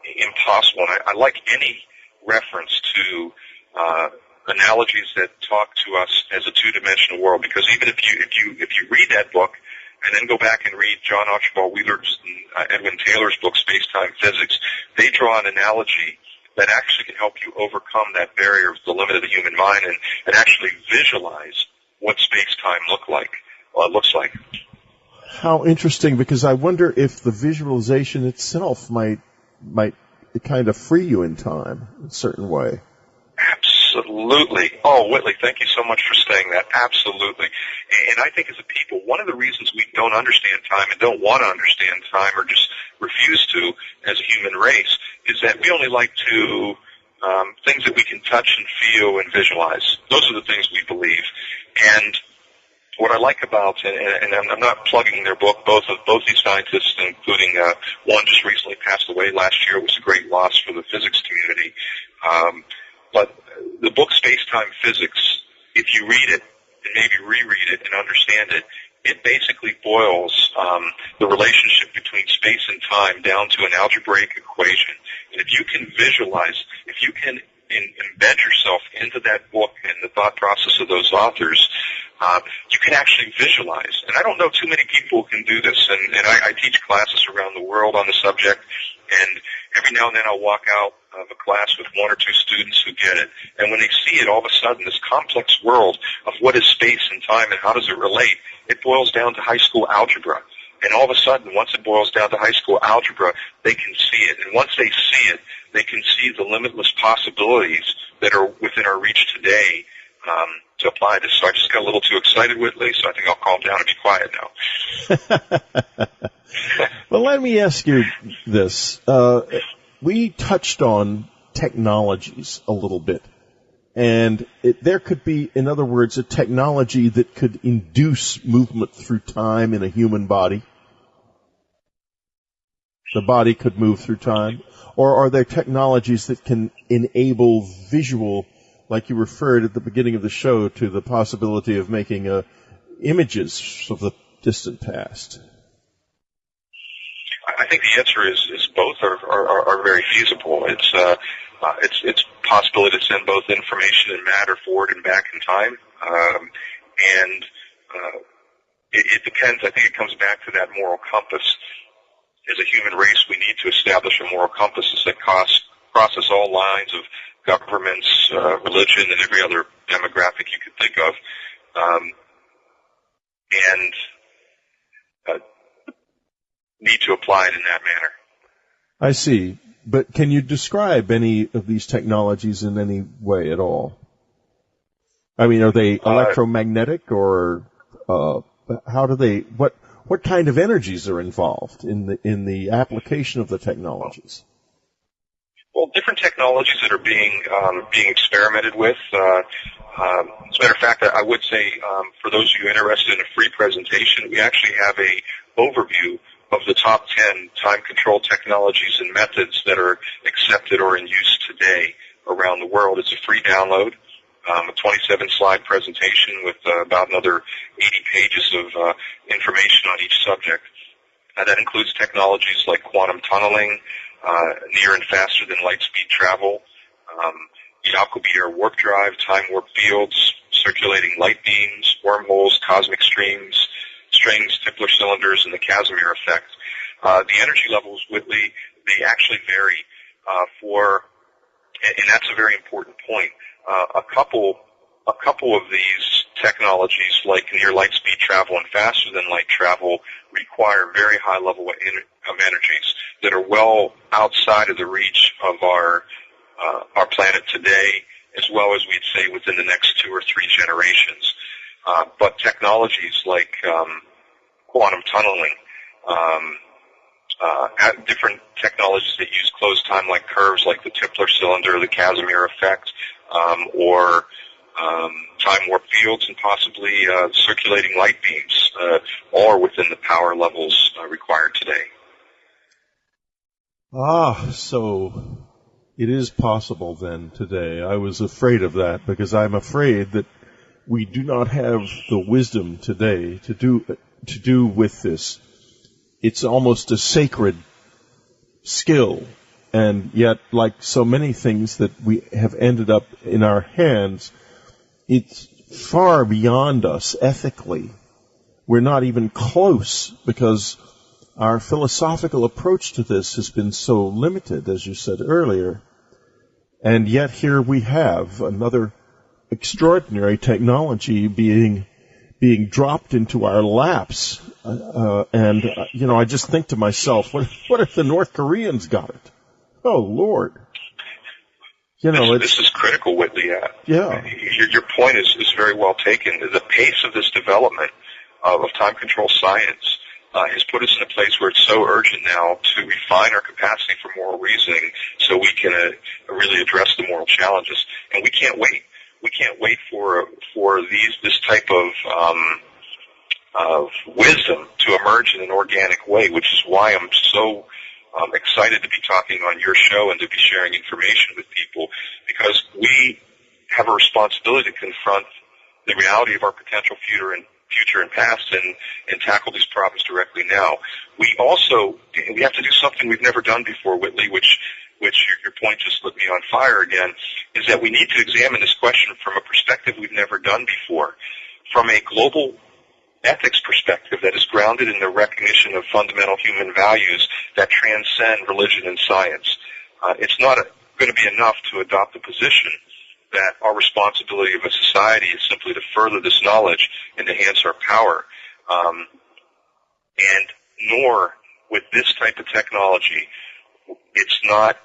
impossible. And I like any reference to analogies that talk to us as a two-dimensional world, because even if you read that book and then go back and read John Archibald Wheeler's and Edwin Taylor's book Space-Time Physics, they draw an analogy that actually can help you overcome that barrier of the limit of the human mind and actually visualize what space-time looks like. How interesting, because I wonder if the visualization itself might kind of free you in time in a certain way. Absolutely. Oh, Whitley, thank you so much for saying that. Absolutely. And I think as a people, one of the reasons we don't understand time and don't want to understand time, or just refuse to as a human race, is that we only like to things that we can touch and feel and visualize. Those are the things we believe. And what I like about, and I'm not plugging their book, both these scientists, including one just recently passed away last year. It was a great loss for the physics community. But the book Space-Time Physics, if you read it and maybe reread it and understand it, it basically boils the relationship between space and time down to an algebraic equation. And if you can visualize, if you can embed yourself into that book and the thought process of those authors, you can actually visualize. And I don't know too many people who can do this. And I teach classes around the world on the subject, and every now and then I'll walk out of a class with one or two students who get it. And when they see it, all of a sudden, this complex world of what is space and time and how does it relate, it boils down to high school algebra. And all of a sudden, once it boils down to high school algebra, they can see it. And once they see it, they can see the limitless possibilities that are within our reach today to apply this. So I just got a little too excited, Whitley, so I think I'll calm down and be quiet now. Well, let me ask you this. We touched on technologies a little bit. And there could be, in other words, a technology that could induce movement through time in a human body. The body could move through time. Or are there technologies that can enable visual, like you referred at the beginning of the show to the possibility of making images of the distant past? I think the answer is both are very feasible. It's possibility to send both information and matter forward and back in time, and it depends. I think it comes back to that moral compass. As a human race, we need to establish a moral compass that crosses all lines of governments, religion, and every other demographic you could think of, and need to apply it in that manner. I see. But can you describe any of these technologies in any way at all? I mean, are they electromagnetic, or how do they? What kind of energies are involved in the application of the technologies? Well, different technologies that are being experimented with. As a matter of fact, I would say for those of you interested in a free presentation, we actually have a overview of the top 10 time control technologies and methods that are accepted or in use today around the world. It's a free download, a 27-slide presentation with about another 80 pages of information on each subject. That includes technologies like quantum tunneling, near and faster than light speed travel, Jacobi warp drive, time warp fields, circulating light beams, wormholes, cosmic streams, strings, Tipler cylinders, and the Casimir effect. The energy levels, Whitley, they actually vary and that's a very important point. A couple of these technologies, like near light speed travel and faster than light travel, require very high level of energies that are well outside of the reach of our planet today, as well as we'd say within the next 2 or 3 generations. But technologies like quantum tunneling, different technologies that use closed time-like curves like the Tipler cylinder, the Casimir effect, or time warp fields, and possibly circulating light beams, all are within the power levels required today. So it is possible then today. I was afraid of that because I'm afraid that we do not have the wisdom today to do with this. It's almost a sacred skill, and yet, like so many things that we have ended up in our hands, it's far beyond us ethically. We're not even close because our philosophical approach to this has been so limited, as you said earlier. And yet here we have another extraordinary technology being dropped into our laps. I just think to myself, what if the North Koreans got it? Oh, Lord. This is critical, Whitley. Yeah. Your point is very well taken. The pace of this development of time control science has put us in a place where it's so urgent now to refine our capacity for moral reasoning so we can really address the moral challenges. And we can't wait. We can't wait for this type of wisdom to emerge in an organic way, which is why I'm so excited to be talking on your show and to be sharing information with people, because we have a responsibility to confront the reality of our potential future and past and tackle these problems directly now. We have to do something we've never done before, Whitley, which your point just lit me on fire again, is that we need to examine this question from a perspective we've never done before, from a global ethics perspective that is grounded in the recognition of fundamental human values that transcend religion and science. It's not going to be enough to adopt the position that our responsibility of a society is simply to further this knowledge and enhance our power. And nor with this type of technology, it's not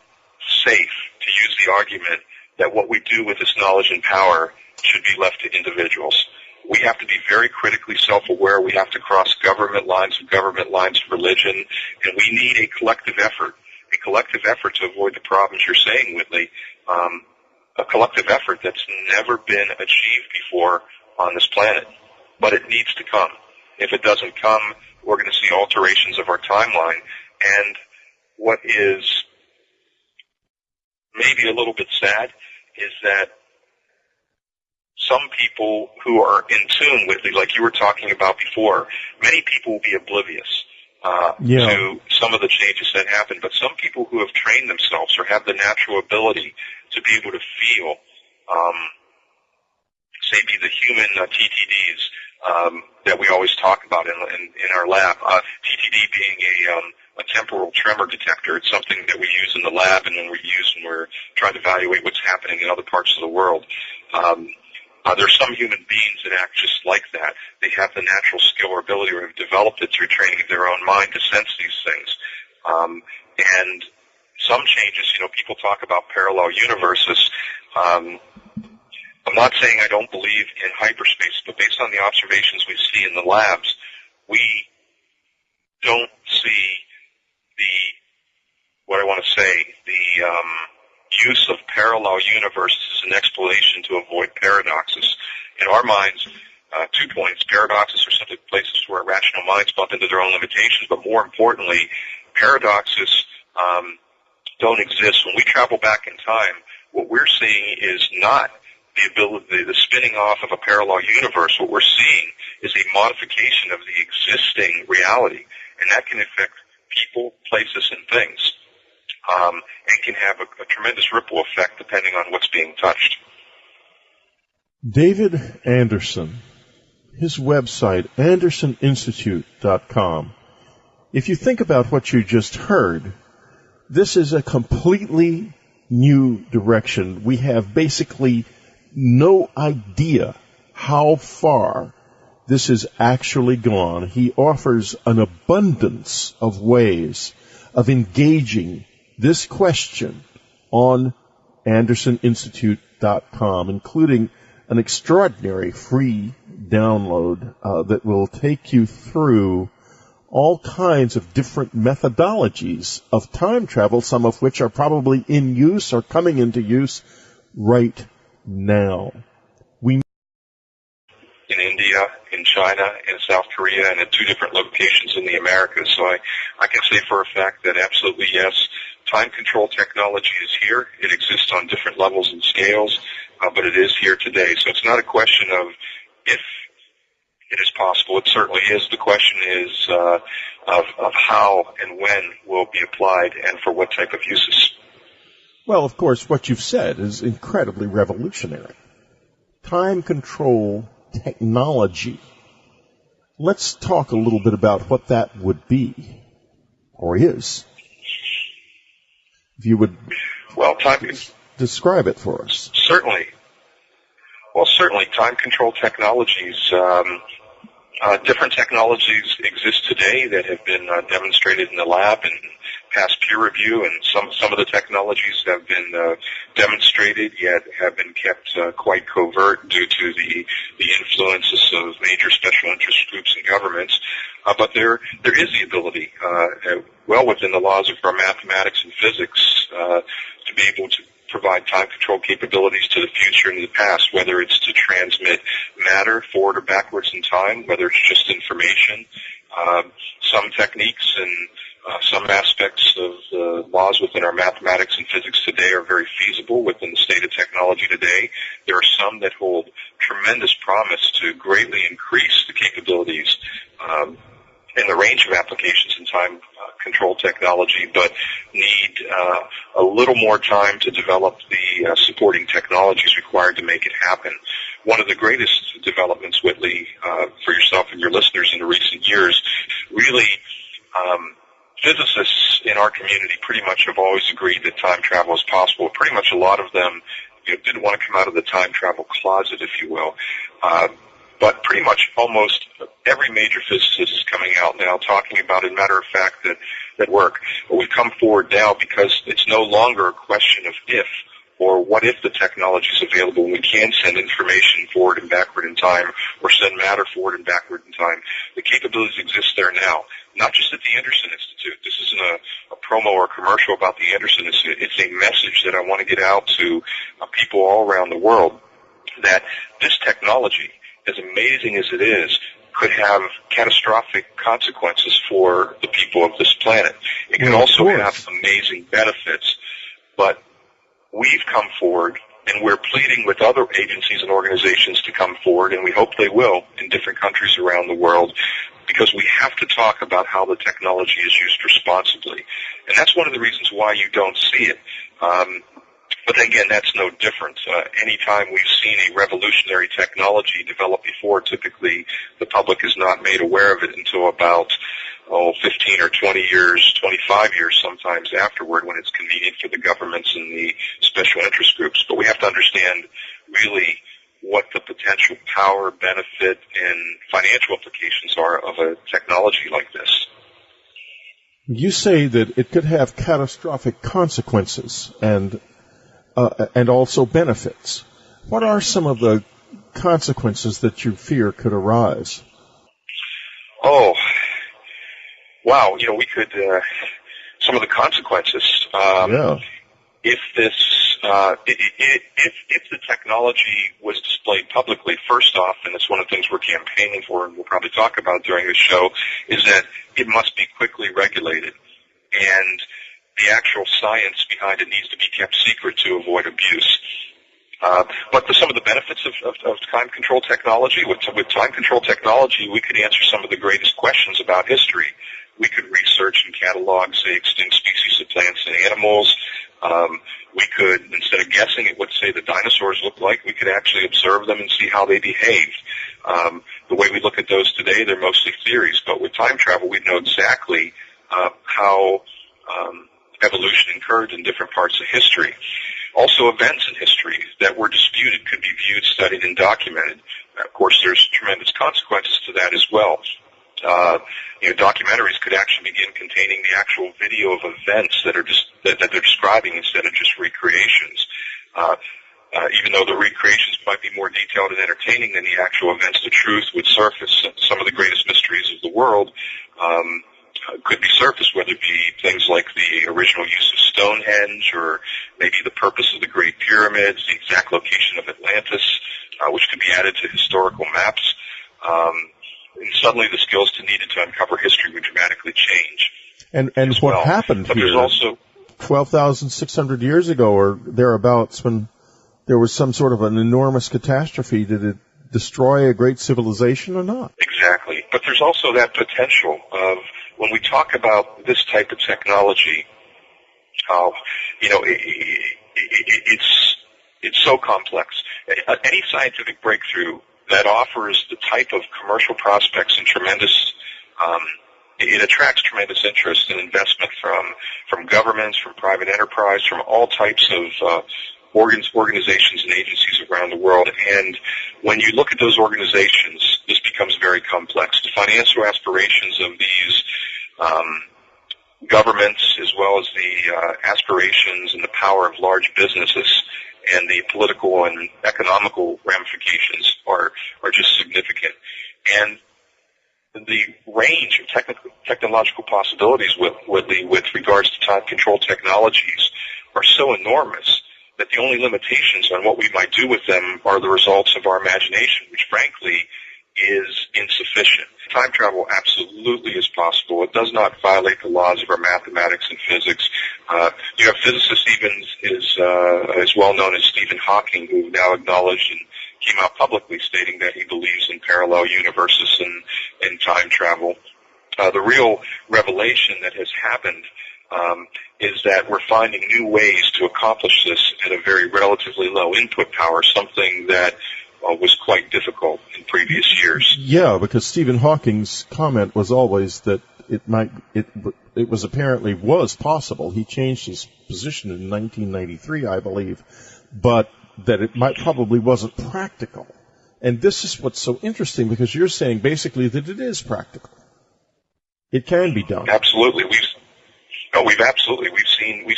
safe to use the argument that what we do with this knowledge and power should be left to individuals. We have to be very critically self-aware. We have to cross government lines of religion, and we need a collective effort to avoid the problems you're saying, Whitley, a collective effort that's never been achieved before on this planet. But it needs to come. If it doesn't come, we're going to see alterations of our timeline. And what is maybe a little bit sad is that some people who are in tune with it, like you were talking about before, many people will be oblivious to some of the changes that happen, but some people who have trained themselves or have the natural ability to be able to feel, say, be the human TTDs that we always talk about in our lab, TTD being a temporal tremor detector. It's something that we use in the lab and when we're trying to evaluate what's happening in other parts of the world. There's some human beings that act just like that. They have the natural skill or ability or have developed it through training of their own mind to sense these things. And some changes, people talk about parallel universes. I'm not saying I don't believe in hyperspace, but based on the observations we see in the labs, we don't see the use of parallel universes as an explanation to avoid paradoxes. In our minds, 2 points. Paradoxes are simply places where rational minds bump into their own limitations, but more importantly, paradoxes don't exist. When we travel back in time, what we're seeing is not the spinning off of a parallel universe. What we're seeing is a modification of the existing reality, and that can affect people, places, and things, and can have a tremendous ripple effect depending on what's being touched. David Anderson, his website, AndersonInstitute.com. If you think about what you just heard, this is a completely new direction. We have basically no idea how far this has actually gone. He offers an abundance of ways of engaging this question on AndersonInstitute.com, including an extraordinary free download that will take you through all kinds of different methodologies of time travel, some of which are probably in use or coming into use right now. In India, in China, in South Korea, and at 2 different locations in the Americas. So I can say for a fact that absolutely yes, time control technology is here. It exists on different levels and scales, but it is here today. So it's not a question of if it is possible. It certainly is. The question is of how and when will be applied and for what type of uses. Well, of course, what you've said is incredibly revolutionary. Time control technology. Let's talk a little bit about what that would be, or is. If you would describe it for us. Certainly. Well, certainly, time control technologies, different technologies exist today that have been demonstrated in the lab and passed peer review, and some of the technologies have been demonstrated yet have been kept quite covert due to the influences of major special interest groups and governments. But there is the ability, well within the laws of our mathematics and physics, to be able to provide time control capabilities to the future and the past, whether it's to transmit matter forward or backwards in time, whether it's just information. Some techniques and some aspects of the laws within our mathematics and physics today are very feasible within the state of technology today. There are some that hold tremendous promise to greatly increase the capabilities and the range of applications in time control technology, but need a little more time to develop the supporting technologies required to make it happen. One of the greatest developments, Whitley, for yourself and your listeners in the recent years, really physicists in our community pretty much have always agreed that time travel is possible. Pretty much a lot of them didn't want to come out of the time travel closet, if you will. But pretty much almost every major physicist is coming out now talking about it. Matter of fact, that work. But we've come forward now because it's no longer a question of if or what if the technology is available and we can send information forward and backward in time or send matter forward and backward in time. The capabilities exist there now, not just at the Anderson Institute. This isn't a promo or a commercial about the Anderson Institute. It's a message that I want to get out to people all around the world that this technology, as amazing as it is, could have catastrophic consequences for the people of this planet. It can also have amazing benefits, but we've come forward, and we're pleading with other agencies and organizations to come forward, and we hope they will in different countries around the world, because we have to talk about how the technology is used responsibly. And that's one of the reasons why you don't see it. But again, that's no different. Anytime we've seen a revolutionary technology develop before, typically the public is not made aware of it until about 15 or 20 years, 25 years sometimes afterward, when it's convenient for the governments and the special interest groups. But we have to understand really what the potential power, benefit, and financial implications are of a technology like this. You say that it could have catastrophic consequences and also benefits. What are some of the consequences that you fear could arise? Oh, wow. We could, some of the consequences. If this, if the technology was displayed publicly, first off, and it's one of the things we're campaigning for, and we'll probably talk about during the show, is that it must be quickly regulated. And the actual science behind it needs to be kept secret to avoid abuse. But some of the benefits of time control technology, with time control technology, we could answer some of the greatest questions about history. We could research and catalog, say, extinct species of plants and animals. We could, instead of guessing at what, say, the dinosaurs look like, we could actually observe them and see how they behaved. The way we look at those today, they're mostly theories. But with time travel, we know exactly how evolution occurred in different parts of history. Also, events in history that were disputed could be viewed, studied, and documented. Of course, there's tremendous consequences to that as well. Documentaries could actually begin containing the actual video of events that they're describing instead of just recreations. Even though the recreations might be more detailed and entertaining than the actual events, the truth would surface. Some of the greatest mysteries of the world could be surfaced, whether it be things like the original use of Stonehenge, or maybe the purpose of the Great Pyramids, the exact location of Atlantis, which could be added to historical maps. And suddenly the skills needed to uncover history would dramatically change. And what happened but here there's also 12,600 years ago or thereabouts, when there was some sort of an enormous catastrophe, did it destroy a great civilization or not? Exactly. But there's also that potential of, when we talk about this type of technology, it's so complex. Any scientific breakthrough that offers the type of commercial prospects and tremendous, it attracts tremendous interest and investment from governments, from private enterprise, from all types of organizations and agencies around the world. And when you look at those organizations, this becomes very complex. The financial aspirations of these governments, as well as the aspirations and the power of large businesses, and the political and economical ramifications are just significant. And the range of technological possibilities with regards to time control technologies are so enormous that the only limitations on what we might do with them are the results of our imagination, which frankly is insufficient. Time travel absolutely is possible. It does not violate the laws of our mathematics and physics. You have physicists even as well known as Stephen Hawking, who now acknowledged and came out publicly stating that he believes in parallel universes and time travel. The real revelation that has happened is that we're finding new ways to accomplish this at a very relatively low input power, something that was quite difficult in previous years. Yeah, because Stephen Hawking's comment was always that it was apparently was possible. He changed his position in 1993, I believe, but that it probably wasn't practical. And this is what's so interesting, because you're saying basically that it is practical. It can be done. Absolutely. We've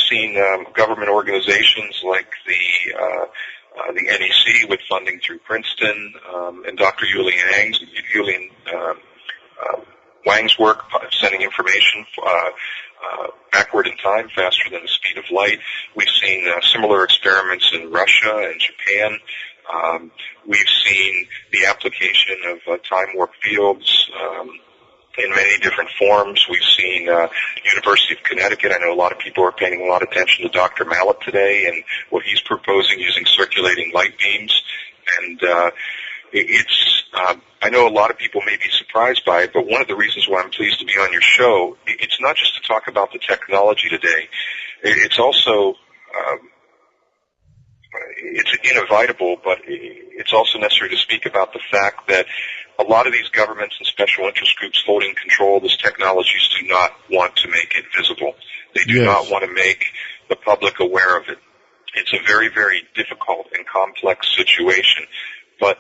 seen government organizations like the NEC with funding through Princeton, and Dr. Julian Wang's work, sending information backward in time, faster than the speed of light. We've seen similar experiments in Russia and Japan. We've seen the application of time warp fields in many different forms. We've seen University of Connecticut. I know a lot of people are paying a lot of attention to Dr. Mallet today and what he's proposing using circulating light beams. And I know a lot of people may be surprised by it, but one of the reasons why I'm pleased to be on your show, it's not just to talk about the technology today. It's also it's inevitable, but it's also necessary to speak about the fact that a lot of these governments and special interest groups holding control of this technologies do not want to make it visible. They do not want to make the public aware of it. It's a very, very difficult and complex situation, but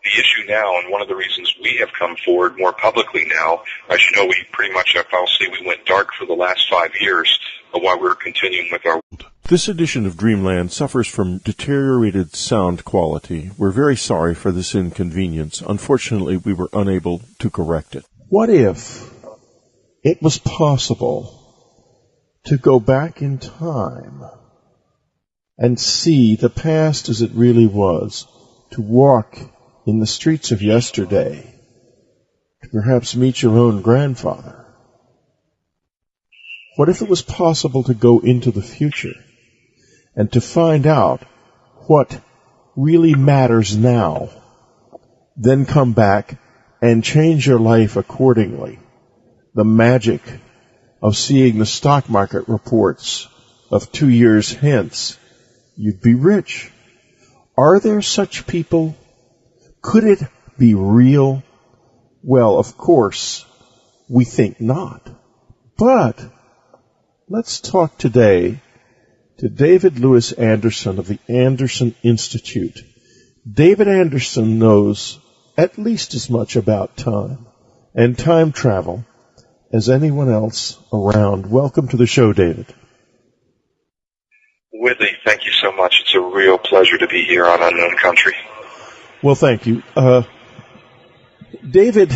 the issue now, and one of the reasons we have come forward more publicly now, as you know, we pretty much, I'll say we went dark for the last 5 years while we were continuing with our... This edition of Dreamland suffers from deteriorated sound quality. We're very sorry for this inconvenience. Unfortunately, we were unable to correct it. What if it was possible to go back in time and see the past as it really was, to walk in the streets of yesterday, to perhaps meet your own grandfather? What if it was possible to go into the future and to find out what really matters now, then come back and change your life accordingly? The magic of seeing the stock market reports of 2 years hence, you'd be rich. Are there such people? Could it be real? Well, of course, we think not. But let's talk today to David Lewis Anderson of the Anderson Institute. David Anderson knows at least as much about time and time travel as anyone else around. Welcome to the show, David. Whitley, thank you so much. It's a real pleasure to be here on Unknown Country. Well, thank you. David,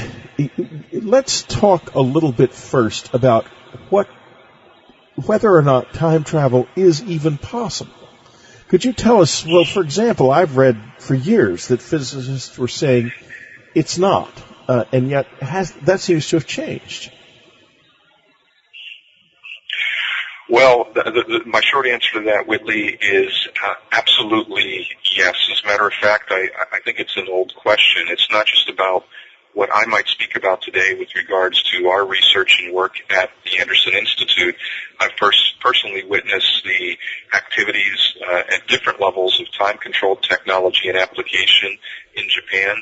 let's talk a little bit first about whether or not time travel is even possible. Could you tell us, well, for example, I've read for years that physicists were saying it's not, and yet that seems to have changed. Well, my short answer to that, Whitley, is absolutely yes. As a matter of fact, I think it's an old question. It's not just about what I might speak about today with regards to our research and work at the Anderson Institute. I've personally witnessed the activities at different levels of time-controlled technology and application in Japan.